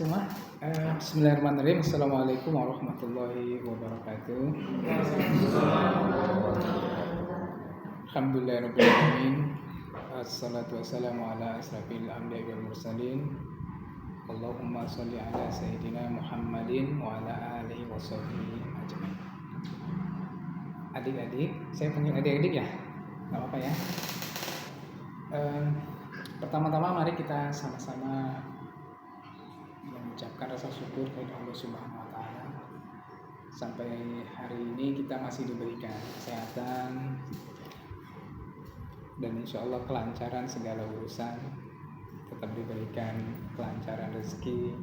semua. Bismillahirrahmanirrahim. Assalamualaikum warahmatullahi wabarakatuh. Alhamdulillahirrahmanirrahim. Assalatu wassalamu ala asrafil anbiya'i wal mursalin. Allahumma sholli ala sayyidina Muhammadin wa ala alihi wa sahbihi ajmain. Adik-adik, saya panggil adik-adik ya, nggak apa-apa ya. Pertama-tama mari kita sama-sama mengucapkan rasa syukur kepada Allah Subhanahu wa taala. Sampai hari ini kita masih diberikan kesehatan dan insya Allah kelancaran segala urusan, tetap diberikan kelancaran rezeki,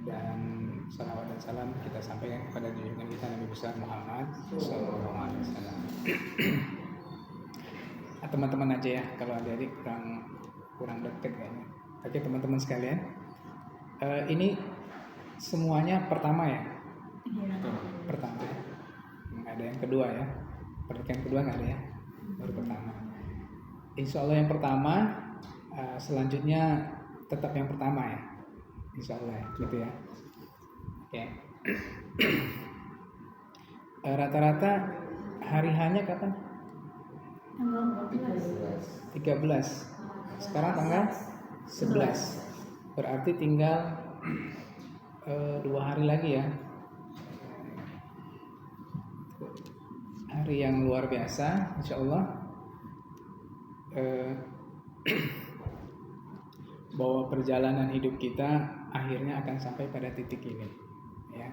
dan salawat dan salam kita sampaikan kepada junjungan kita Nabi besar Muhammad sallallahu alaihi wasallam. Teman-teman aja ya, kalau adik-adik kurang dekat kayaknya. Oke teman-teman sekalian, ini semuanya pertama ya? Pertama ya, nggak ada yang kedua ya, pendidikan kedua nggak ada ya, baru pertama. Insya Allah yang pertama, selanjutnya tetap yang pertama ya, insya Allah ya, gitu ya. Oke. Rata-rata hari hanya kapan? Tanggal 13. Sekarang tanggal 11. Berarti tinggal 2 hari lagi ya. Hari yang luar biasa, insya Allah. Bahwa perjalanan hidup kita akhirnya akan sampai pada titik ini ya.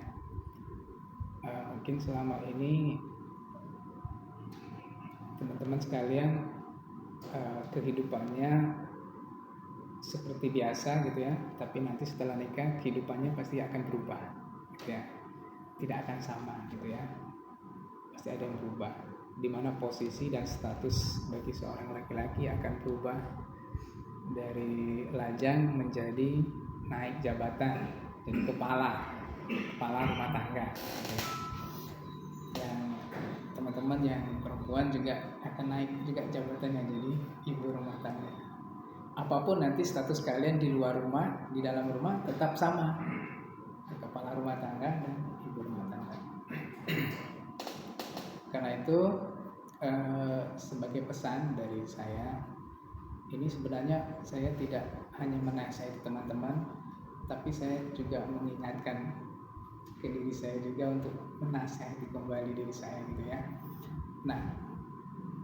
Mungkin selama ini teman-teman sekalian kehidupannya seperti biasa gitu ya, tapi nanti setelah nikah kehidupannya pasti akan berubah gitu ya, tidak akan sama gitu ya, pasti ada yang berubah, di mana posisi dan status bagi seorang laki-laki akan berubah dari lajang menjadi naik jabatan, jadi kepala rumah tangga gitu ya. Dan teman-teman yang perempuan juga akan naik juga jabatannya jadi ibu rumah tangga. Apapun nanti status kalian di luar rumah, di dalam rumah tetap sama, kepala rumah tangga dan ibu rumah tangga. Karena itu sebagai pesan dari saya, ini sebenarnya saya tidak hanya menasihati teman-teman, tapi saya juga mengingatkan ke diri saya juga untuk menasihati kembali diri saya gitu ya. Nah,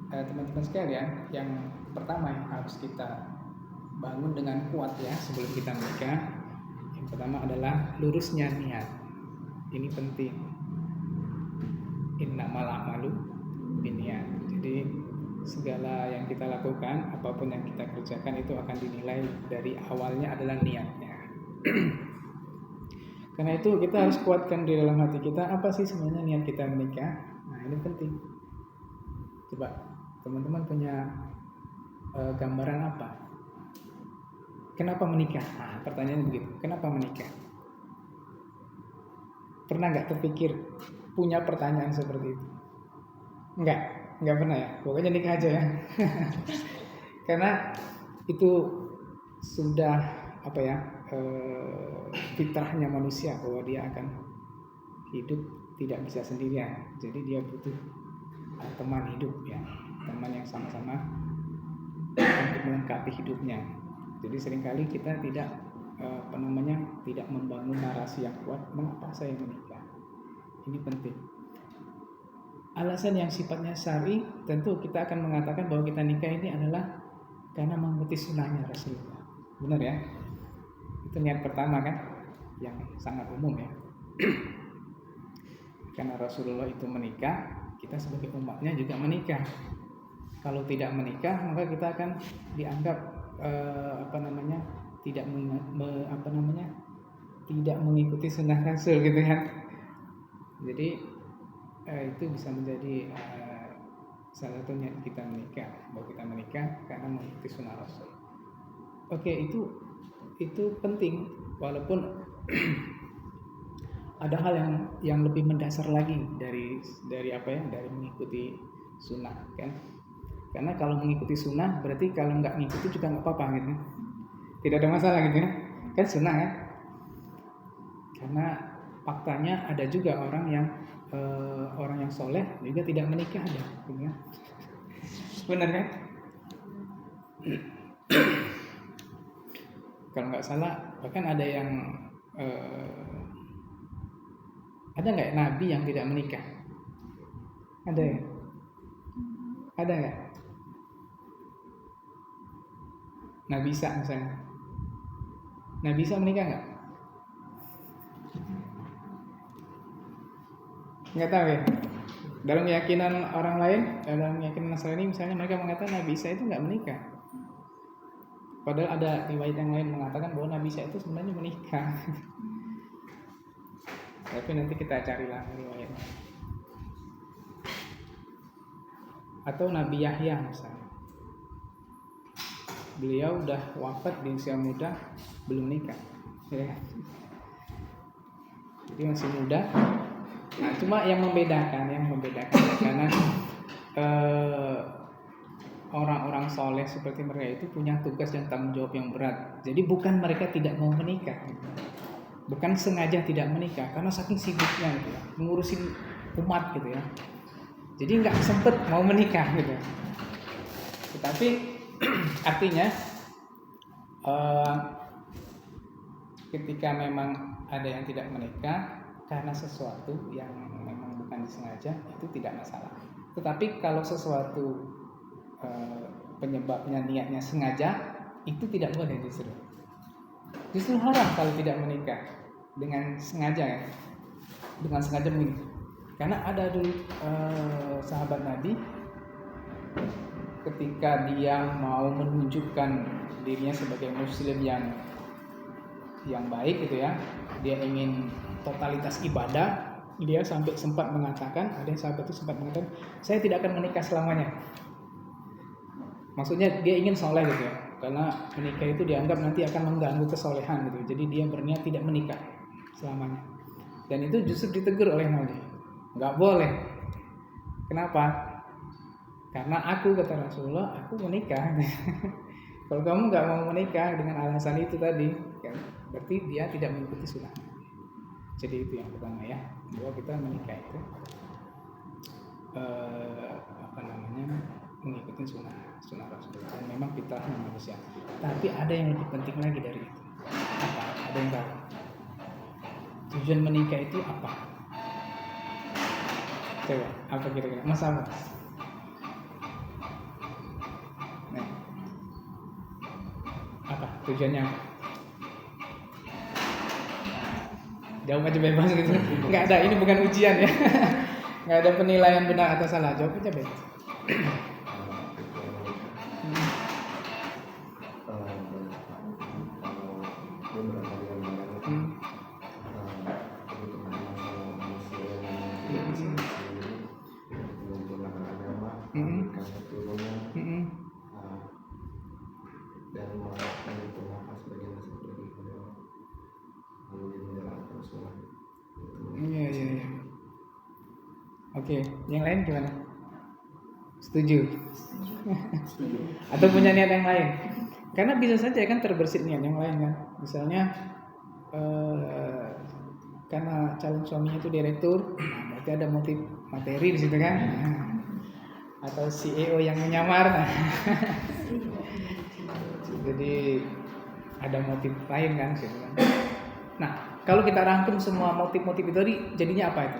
teman-teman sekalian, yang pertama yang harus kita bangun dengan kuat ya sebelum kita menikah, yang pertama adalah lurusnya niat. Ini penting. Innamal a'malu binniyat. Jadi segala yang kita lakukan, apapun yang kita kerjakan itu akan dinilai dari awalnya adalah niatnya. Karena itu kita harus kuatkan di dalam hati kita, apa sih sebenarnya niat kita menikah. Nah ini penting. Coba teman-teman punya gambaran apa? Kenapa menikah? Nah, pertanyaannya begitu. Kenapa menikah? Pernah nggak terpikir punya pertanyaan seperti itu? Nggak pernah ya. Pokoknya nikah aja ya. Karena itu sudah apa ya? Fitrahnya manusia bahwa dia akan hidup tidak bisa sendirian. Jadi dia butuh teman hidup ya, teman yang sama-sama untuk melengkapi hidupnya. Jadi seringkali kita tidak tidak membangun narasi yang kuat mengapa saya menikah. Ini penting. Alasan yang sifatnya syar'i, tentu kita akan mengatakan bahwa kita nikah ini adalah karena mengikuti sunnahnya Rasulullah. Benar ya? Itu niat pertama kan, yang sangat umum ya. Karena Rasulullah itu menikah, kita sebagai umatnya juga menikah. Kalau tidak menikah, maka kita akan dianggap tidak mengikuti sunnah Rasul gitu ya. Jadi itu bisa menjadi salah satu niat kita menikah, bahwa kita menikah karena mengikuti sunnah Rasul. Oke, itu penting, walaupun ada hal yang lebih mendasar lagi dari mengikuti sunnah kan. Karena kalau mengikuti sunnah berarti kalau nggak ngikuti juga nggak apa-apa gitu, tidak ada masalah gitu ya. Kan sunnah ya. Karena faktanya ada juga orang yang soleh juga tidak menikah ada, gitu kan? Benar kan? Kalau nggak salah bahkan ada yang ada nggak nabi yang tidak menikah? Ada ya? Ada nggak? Nabi Isa misalnya. Nabi Isa menikah nggak? Nggak tahu ya. Dalam keyakinan orang lain, dalam keyakinan Nasrani misalnya, mereka mengatakan Nabi Isa itu nggak menikah. Padahal ada riwayat yang lain mengatakan bahwa Nabi Isa itu sebenarnya menikah. Tapi nanti kita carilah riwayatnya. Atau Nabi Yahya misalnya. Beliau udah wafat di usia muda, belum nikah. Ya. Jadi masih muda. Nah, cuma yang membedakan karena orang-orang soleh seperti mereka itu punya tugas dan tanggung jawab yang berat. Jadi bukan mereka tidak mau menikah, bukan sengaja tidak menikah, karena saking sibuknya gitu ya, mengurusin umat gitu ya. Jadi nggak sempet mau menikah gitu. Tetapi artinya ketika memang ada yang tidak menikah karena sesuatu yang memang bukan disengaja, itu tidak masalah. Tetapi kalau sesuatu penyebabnya niatnya sengaja, itu tidak boleh justru haram kalau tidak menikah dengan sengaja ya, dengan sengaja menikah. Karena ada dulu sahabat Nabi ketika dia mau menunjukkan dirinya sebagai muslim yang baik gitu ya, dia ingin totalitas ibadah, dia sampai sempat mengatakan, ada sahabat itu sempat mengatakan, saya tidak akan menikah selamanya. Maksudnya dia ingin soleh gitu ya, karena menikah itu dianggap nanti akan mengganggu kesolehan gitu. Jadi dia berniat tidak menikah selamanya. Dan itu justru ditegur oleh Nabi, nggak boleh. Kenapa? Karena aku, kata Rasulullah, aku menikah. Kalau kamu nggak mau menikah dengan alasan itu tadi, berarti dia tidak mengikuti sunnah. Jadi itu yang pertama ya, bahwa kita menikah itu mengikuti sunnah Rasulullah. Dan memang fitrahnya manusia. Tapi ada yang lebih penting lagi dari itu. Apa? Ada yang tahu? Tujuan menikah itu apa? Coba, apa kira-kira? Mas apa? Nah, apa tujuannya? Jawab aja bebas gitu. Nggak ada, ini bukan ujian ya. Nggak ada penilaian benar atau salah. Jawab aja bebas. Iya. Oke, yang lain gimana? Setuju? Atau punya niat yang lain? Karena bisa saja kan terbersit niat yang lain kan. Misalnya karena calon suaminya itu direktur, berarti ada motif materi di situ kan. Atau CEO yang menyamar. Jadi ada motif lain kan gitu kan. Nah, kalau kita rangkum semua motif-motif itu tadi, jadinya apa itu?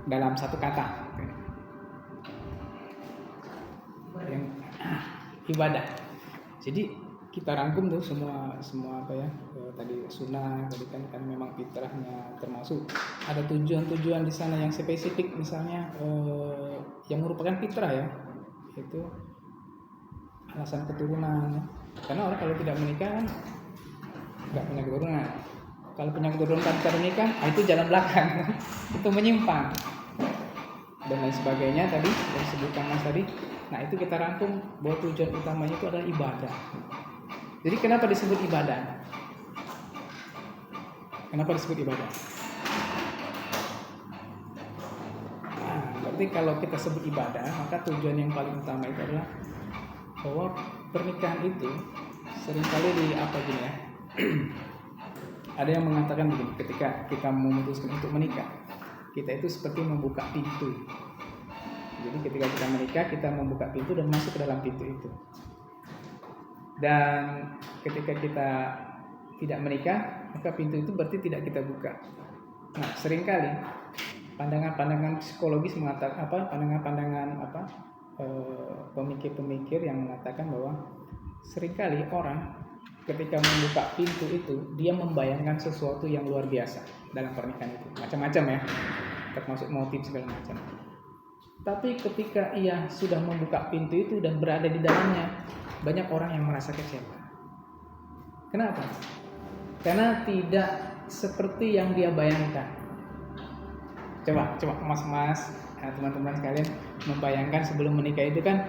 Dalam satu kata. Yang ibadah. Jadi kita rangkum tuh semua apa ya? Tadi sunnah, tadi kan memang fitrahnya, termasuk ada tujuan-tujuan di sana yang spesifik, misalnya yang merupakan fitrah ya. Itu alasan keturunan. Karena orang kalau tidak menikah kan nggak punya keturunan. Kalau punya keturunan tanpa menikah, itu jalan belakang, itu menyimpang dan lain sebagainya tadi yang disebutkan Mas tadi. Nah itu kita rangkum bahwa tujuan utamanya itu adalah ibadah. Jadi kenapa disebut ibadah? Kenapa disebut ibadah? Nah, berarti kalau kita sebut ibadah, maka tujuan yang paling utama itu adalah bahwa pernikahan itu seringkali di apa gini ya? Ada yang mengatakan begini, ketika kita memutuskan untuk menikah, kita itu seperti membuka pintu. Jadi ketika kita menikah, kita membuka pintu dan masuk ke dalam pintu itu. Dan ketika kita tidak menikah, maka pintu itu berarti tidak kita buka. Nah, seringkali pandangan-pandangan psikologis mengatakan pemikir-pemikir yang mengatakan bahwa seringkali orang ketika membuka pintu itu dia membayangkan sesuatu yang luar biasa dalam pernikahan itu, macam-macam ya, termasuk motif segala macam. Tapi ketika ia sudah membuka pintu itu dan berada di dalamnya, banyak orang yang merasa kecewa. Kenapa? Karena tidak seperti yang dia bayangkan. Coba mas-mas, teman-teman sekalian membayangkan sebelum menikah itu kan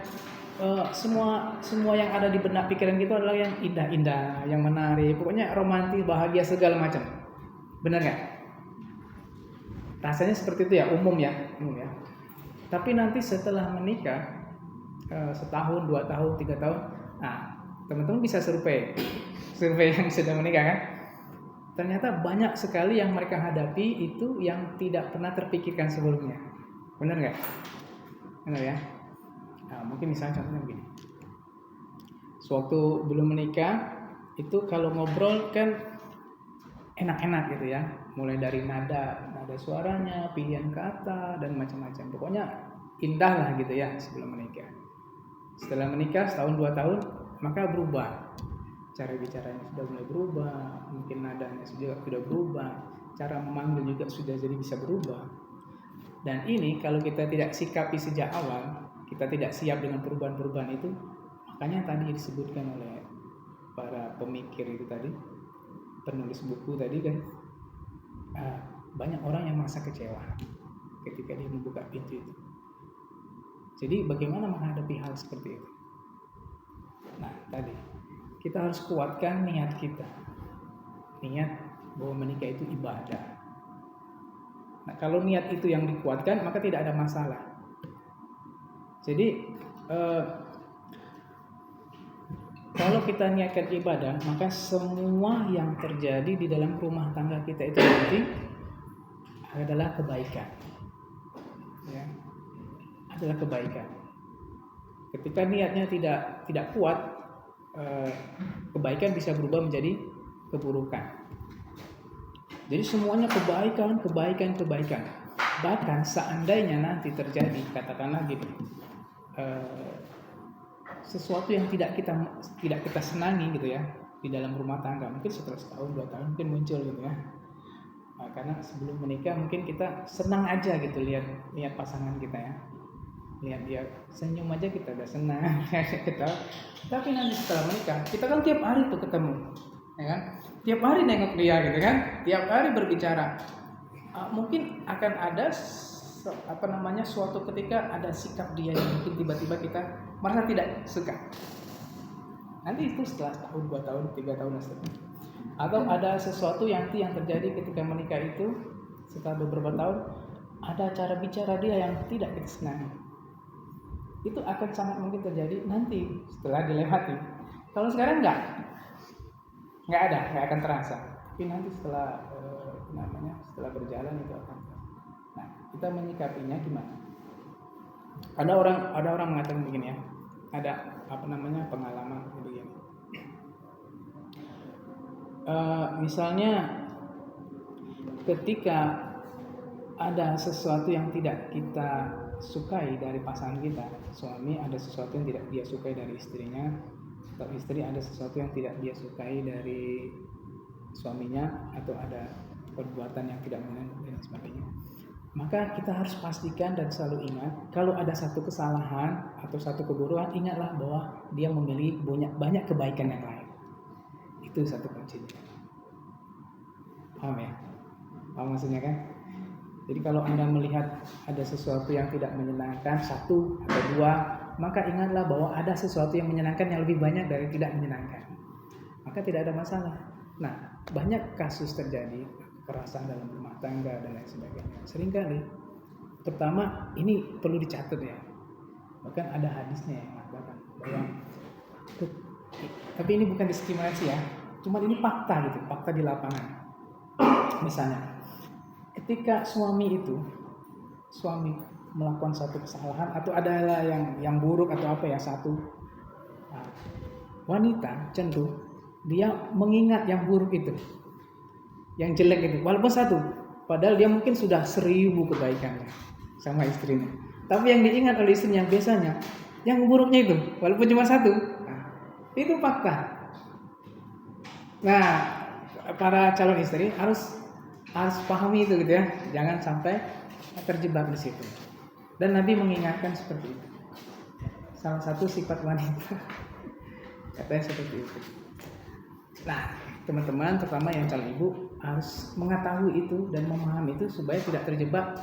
semua yang ada di benak pikiran kita adalah yang indah-indah, yang menarik, pokoknya romantis, bahagia segala macam. Benar nggak? Rasanya seperti itu ya, umum ya. Tapi nanti setelah menikah, setahun, 2 tahun, 3 tahun, nah teman-teman bisa survei yang sudah menikah kan? Ternyata banyak sekali yang mereka hadapi itu yang tidak pernah terpikirkan sebelumnya. Benar nggak? Benar ya? Nah, mungkin misalnya contohnya begini. Sewaktu belum menikah, itu kalau ngobrol kan enak-enak gitu ya. Mulai dari nada suaranya, pilihan kata, dan macam-macam. Pokoknya indah lah gitu ya sebelum menikah. Setelah menikah, setahun 2 tahun, maka berubah. Cara bicaranya sudah mulai berubah, mungkin nadanya sudah berubah, cara memanggil juga sudah jadi bisa berubah. Dan ini kalau kita tidak sikapi sejak awal, kita tidak siap dengan perubahan-perubahan itu, makanya tadi disebutkan oleh para pemikir itu tadi, penulis buku tadi kan, banyak orang yang merasa kecewa ketika dia membuka pintu itu. Jadi bagaimana menghadapi hal seperti itu? Nah tadi kita harus kuatkan niat kita, niat bahwa menikah itu ibadah. Nah kalau niat itu yang dikuatkan, maka tidak ada masalah. Jadi kalau kita niatkan ibadah, maka semua yang terjadi di dalam rumah tangga kita itu nanti adalah kebaikan, ya, adalah kebaikan. Ketika niatnya tidak kuat, kebaikan bisa berubah menjadi keburukan. Jadi semuanya kebaikan. Bahkan seandainya nanti terjadi, katakanlah gitu, sesuatu yang tidak kita senangi gitu ya di dalam rumah tangga, mungkin setelah setahun 2 tahun mungkin muncul gitu ya. Karena sebelum menikah mungkin kita senang aja gitu lihat pasangan kita ya, lihat dia senyum aja kita udah senang kita. Tapi nanti setelah menikah kita kan tiap hari tuh ketemu, ya kan? Tiap hari nengok dia gitu kan, tiap hari berbicara. Mungkin akan ada suatu ketika ada sikap dia yang mungkin tiba-tiba kita merasa tidak suka. Nanti itu setelah tahun, 2 tahun, 3 tahun seterusnya. Atau ada sesuatu yang terjadi ketika menikah itu, setelah beberapa tahun ada cara bicara dia yang tidak kita senangi. Itu akan sangat mungkin terjadi nanti setelah dilewati. Kalau sekarang nggak akan terasa. Tapi nanti setelah setelah berjalan itu akan. Nah, kita menyikapinya gimana? Ada orang mengatakan begini ya. Ada pengalaman begini. Misalnya ketika ada sesuatu yang tidak kita sukai dari pasangan kita, suami ada sesuatu yang tidak dia sukai dari istrinya, atau istri ada sesuatu yang tidak dia sukai dari suaminya, atau ada perbuatan yang tidak menyenangkan dan sebagainya, maka kita harus pastikan dan selalu ingat, kalau ada satu kesalahan atau satu keburukan, ingatlah bahwa dia memiliki banyak kebaikan yang lain. Itu satu kuncinya. Paham ya? Paham maksudnya kan? Jadi kalau Anda melihat ada sesuatu yang tidak menyenangkan, 1 atau 2, maka ingatlah bahwa ada sesuatu yang menyenangkan yang lebih banyak dari tidak menyenangkan. Maka tidak ada masalah. Nah, banyak kasus terjadi kekerasan dalam rumah tangga dan lain sebagainya. Seringkali, pertama ini perlu dicatat ya. Bahkan ada hadisnya yang mengatakan bahwa, tapi ini bukan diskriminasi ya, cuma ini fakta gitu, fakta di lapangan. Misalnya, ketika suami melakukan satu kesalahan atau adalah yang buruk atau apa ya satu, nah, wanita cenderung dia mengingat yang buruk itu, yang jelek itu, walaupun satu, padahal dia mungkin sudah 1000 kebaikannya sama istrinya, tapi yang diingat oleh istrinya biasanya yang buruknya itu, walaupun cuma satu. Nah, itu fakta. Nah, para calon istri harus pahami itu gitu ya, jangan sampai terjebak di situ. Dan Nabi mengingatkan seperti itu. Salah satu sifat wanita katanya seperti itu. Nah, teman-teman, terutama yang calon ibu harus mengetahui itu dan memahami itu supaya tidak terjebak.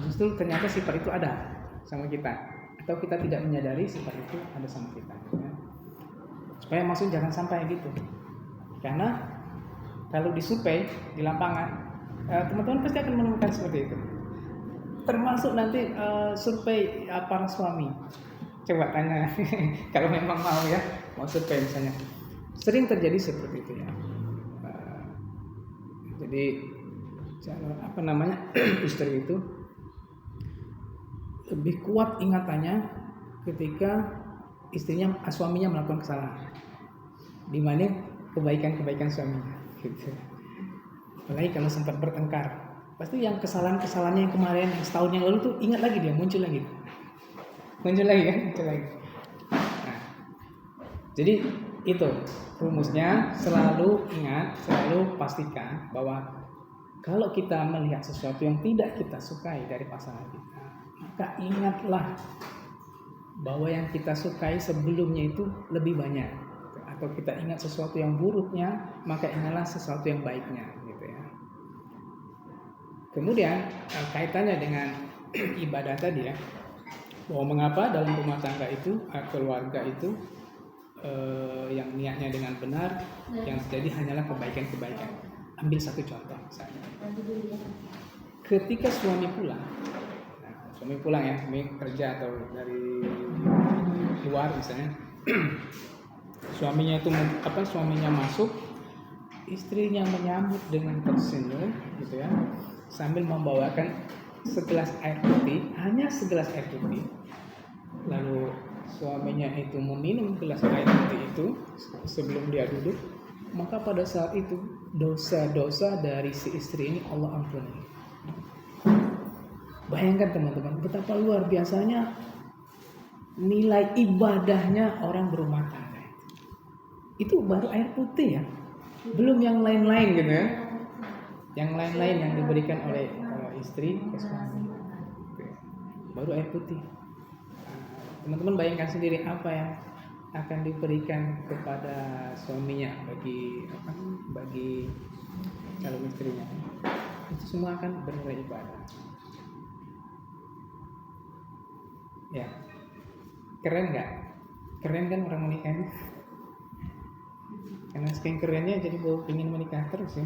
Justru ternyata sifat itu ada sama kita, atau kita tidak menyadari sifat itu ada sama kita. Ya. Supaya maksud jangan sampai gitu. Karena kalau disurvei di lapangan, teman-teman pasti akan menemukan seperti itu. Termasuk nanti survei para suami. Coba tanya kalau memang mau survei misalnya. Sering terjadi seperti itu ya. Jadi istri itu lebih kuat ingatannya ketika suaminya melakukan kesalahan dibanding kebaikan suaminya gitu. Apalagi kalau sempat bertengkar, pasti yang kesalahannya yang kemarin yang setahun yang lalu tuh ingat lagi, dia muncul lagi kan. Nah, jadi itu rumusnya, selalu ingat, selalu pastikan bahwa kalau kita melihat sesuatu yang tidak kita sukai dari pasangan kita, maka ingatlah bahwa yang kita sukai sebelumnya itu lebih banyak. Atau kita ingat sesuatu yang buruknya, maka ingatlah sesuatu yang baiknya gitu ya. Kemudian kaitannya dengan ibadah tadi ya, bahwa mengapa dalam rumah tangga itu, keluarga itu yang niatnya dengan benar, yang terjadi hanyalah kebaikan-kebaikan. Ambil satu contoh misalnya, ketika suami pulang ya, kerja atau dari luar misalnya, suaminya masuk, istrinya menyambut dengan tersenyum gitu ya, sambil membawakan segelas air putih, hanya segelas air putih. Lalu suaminya itu meminum gelas air putih itu sebelum dia duduk, maka pada saat itu dosa-dosa dari si istri ini Allah ampuni. Bayangkan teman-teman, betapa luar biasanya nilai ibadahnya orang berumah tangga. Itu baru air putih ya, belum yang lain-lain gitu ya, yang lain-lain yang diberikan oleh istri ke suami, baru air putih. Teman-teman bayangkan sendiri apa yang akan diberikan kepada suaminya bagi calon istrinya. Itu semua akan bernilai ibadah. Ya, keren nggak? Keren kan orang menikahnya? Karena saking kerennya jadi gue ingin menikah terus ya.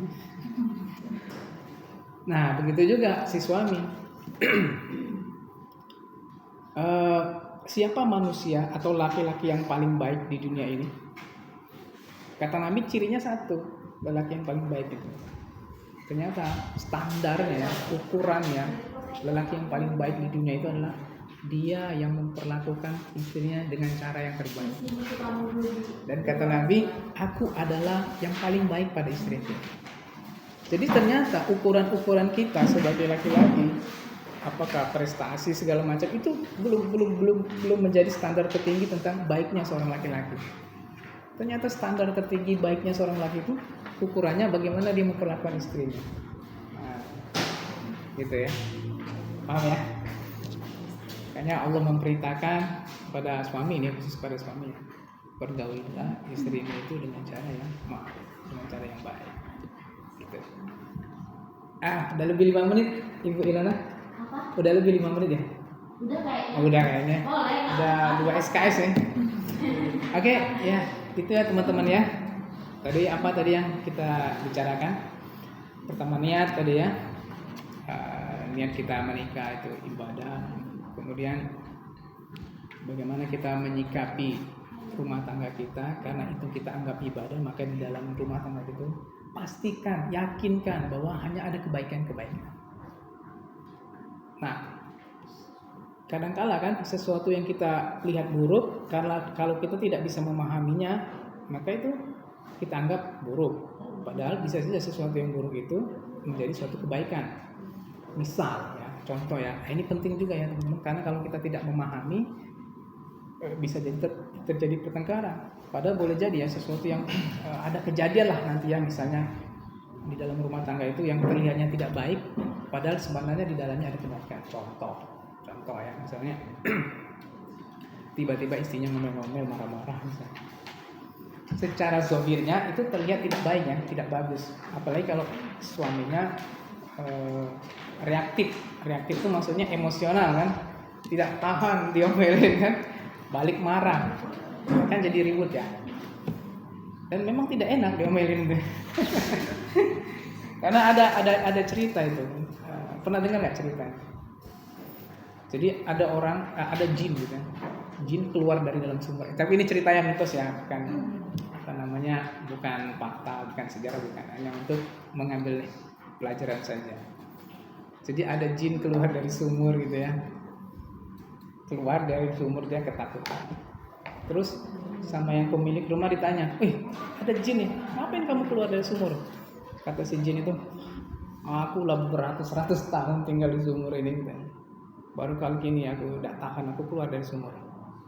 Nah, begitu juga si suami. Siapa manusia atau laki-laki yang paling baik di dunia ini? Kata Nabi cirinya satu, lelaki yang paling baik itu. Ternyata standarnya, ukurannya, lelaki yang paling baik di dunia itu adalah dia yang memperlakukan istrinya dengan cara yang terbaik. Dan kata Nabi, aku adalah yang paling baik pada istriku. Jadi ternyata ukuran-ukuran kita sebagai laki-laki, apakah prestasi segala macam itu belum menjadi standar tertinggi tentang baiknya seorang laki-laki. Ternyata standar tertinggi baiknya seorang laki itu ukurannya bagaimana dia memperlakukan istrinya. Nah, gitu ya. Paham ya? Makanya Allah memperintahkan kepada suami, ini khusus pada suami, pergaulilah istrinya itu dengan cara yang yang baik. Gitu. Udah lebih 5 menit Ibu Ilana? Apa? Udah lebih 5 menit ya? Udah kayaknya. Udah 2 SKS ya. Oke, ya, itu ya teman-teman ya. Tadi yang kita bicarakan? Pertama niat tadi ya. Niat kita menikah itu ibadah. Kemudian bagaimana kita menyikapi rumah tangga kita, karena itu kita anggap ibadah, maka di dalam rumah tangga itu pastikan, yakinkan bahwa hanya ada kebaikan-kebaikan. Nah, kadangkala kan sesuatu yang kita lihat buruk, karena kalau kita tidak bisa memahaminya, maka itu kita anggap buruk. Padahal bisa saja sesuatu yang buruk itu menjadi suatu kebaikan. Misal ya, contoh ya, ini penting juga ya teman-teman, karena kalau kita tidak memahami bisa jadi terjadi pertengkaran. Padahal boleh jadi ya sesuatu yang ada kejadian lah nanti ya, misalnya di dalam rumah tangga itu yang terlihatnya tidak baik, padahal sebenarnya di dalamnya ada kebaikan. Contoh ya, misalnya tiba-tiba istrinya ngomel-ngomel, marah-marah misalnya. Secara zahirnya itu terlihat tidak baik ya, tidak bagus. Apalagi kalau suaminya reaktif itu maksudnya emosional kan, tidak tahan diomelin kan, balik marah, kan jadi ribut ya. Dan memang tidak enak diomelin itu. Karena ada cerita itu. Pernah dengar nggak cerita? Jadi ada jin gitu kan. Jin keluar dari dalam sumur. Tapi ini cerita yang mitos ya, bukan fakta, bukan sejarah, bukan, hanya untuk mengambil pelajaran saja. Jadi ada jin keluar dari sumur gitu ya. Keluar dari sumur, dia ketakutan. Terus sama yang pemilik rumah ditanya, ada jin nih, ngapain kamu keluar dari sumur? Kata si jin itu, aku lah beratus-ratus tahun tinggal di sumur ini gitu. Baru kali ini aku udah tahan, aku keluar dari sumur.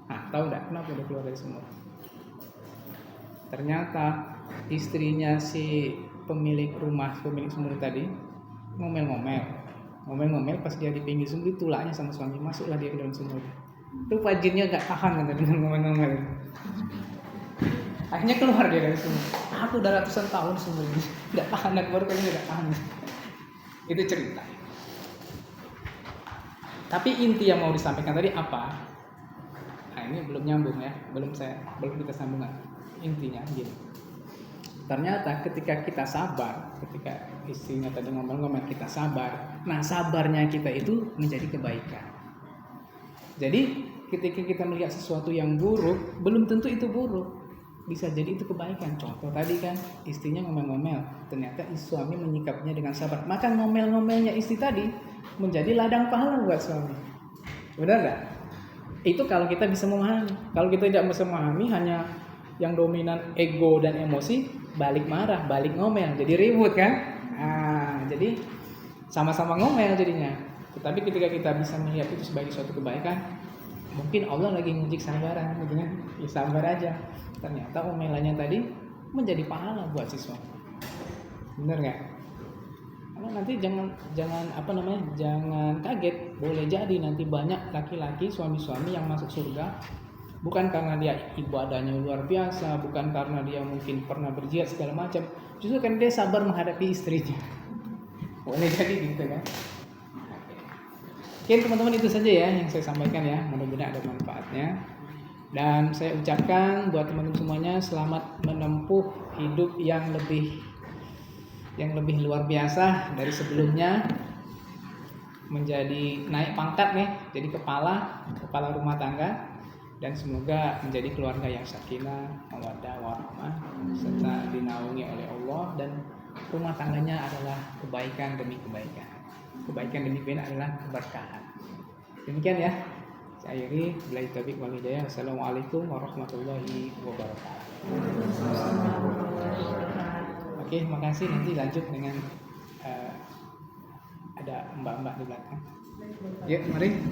Nah, tahu enggak kenapa dia keluar dari sumur? Ternyata istrinya si pemilik sumur tadi ngomel-ngomel pas dia di pinggir sumur, tulaknya sama suami, masuklah dia ke dalam sumur. Rupa jinnya gak tahan kan dengan ngomel-ngomel. Akhirnya keluar dia dari sumur. Aku udah ratusan tahun di sumur ini, gak tahan, baru kali ini gak tahan. Itu cerita. Tapi inti yang mau disampaikan tadi apa? Nah, ini belum nyambung ya, belum kita sambungkan. Intinya gini. Ternyata ketika kita sabar, ketika istrinya tadi ngomel-ngomel, kita sabar. Nah, sabarnya kita itu menjadi kebaikan. Jadi ketika kita melihat sesuatu yang buruk, belum tentu itu buruk. Bisa jadi itu kebaikan. Contoh tadi kan, istrinya ngomel-ngomel, ternyata suami menyikapinya dengan sabar. Maka ngomel-ngomelnya istri tadi menjadi ladang pahala buat suami. Benar gak? Itu kalau kita bisa memahami. Kalau kita tidak bisa memahami, hanya yang dominan ego dan emosi, balik marah, balik ngomel, jadi ribut kan? Nah, jadi sama-sama ngomel jadinya. Tetapi ketika kita bisa melihat itu sebagai suatu kebaikan, mungkin Allah lagi nguji kesabaran gitu kan? Ya sabar aja. Ternyata omelannya tadi menjadi pahala buat si suami. Benar nggak? Karena nanti jangan kaget. Boleh jadi nanti banyak laki-laki suami-suami yang masuk surga bukan karena dia ibadahnya luar biasa, bukan karena dia mungkin pernah berjihad segala macam, justru kan dia sabar menghadapi istrinya. Boleh jadi gitu kan? Oke teman-teman, itu saja ya yang saya sampaikan ya, mudah-mudahan ada manfaatnya. Dan saya ucapkan buat teman-teman semuanya, selamat menempuh hidup yang lebih luar biasa dari sebelumnya, menjadi naik pangkat nih, jadi kepala rumah tangga, dan semoga menjadi keluarga yang sakinah, mawaddah, warahmah, serta dinaungi oleh Allah, dan rumah tangganya adalah kebaikan demi kebaikan. Kebaikan demi kebaikan adalah keberkahan. Demikian ya. Saya akhiri, billahi taufiq wal hidayah. Wassalamualaikum warahmatullahi wabarakatuh. Oke, makasih. Nanti lanjut dengan ada mbak-mbak di belakang. Ya, mari.